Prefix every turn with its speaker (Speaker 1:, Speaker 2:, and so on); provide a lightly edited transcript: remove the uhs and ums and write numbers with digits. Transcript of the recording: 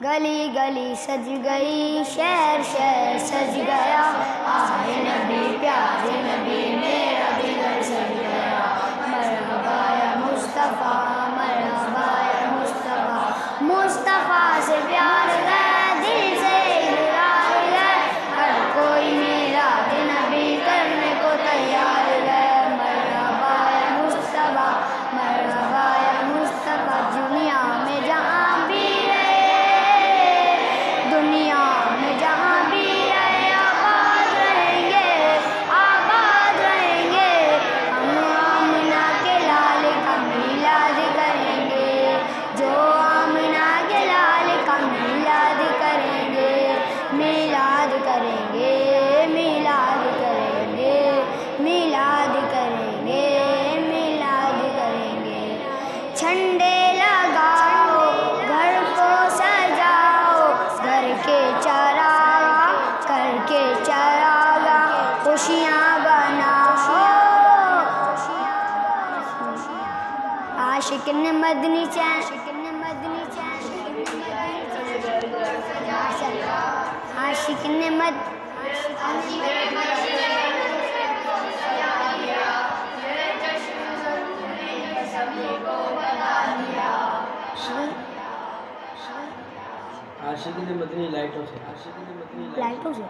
Speaker 1: گلی گلی سج گئی، شہر شہر سج گیا، آئے نبی پیارے نبی میرا بھی گھر سج گیا۔ مرحبا یا مصطفیٰ، مرحبا یا مصطفیٰ، مصطفیٰ سے پیار ہے، دل سے اقرار ہے، ہر کوئی میرا نبی کرنے کو تیار ہے۔ مرحبا یا مصطفیٰ، مرحبا یا مصطفیٰ، دنیا میں جہاں بھی دنیا میں جہاں بھی رہے آباد رہیں گے، آباد رہیں گے۔ ہم آمنہ کے لال کا میلاد کریں گے، جو آمنہ کے لال کا میلاد کریں گے، میلاد کریں گے، میلاد کریں گے، میلاد کریں گے، میلاد کریں گے۔ جھنڈے لگاؤ، گھر کو سجاؤ، گھر کے چراغاں کر کے چراغاں، خوشیاں بناؤ۔ عاشق نے مدنی چین، عاشق نے
Speaker 2: عاشقی نے مدنی لائٹوں سے
Speaker 1: لائٹوں سے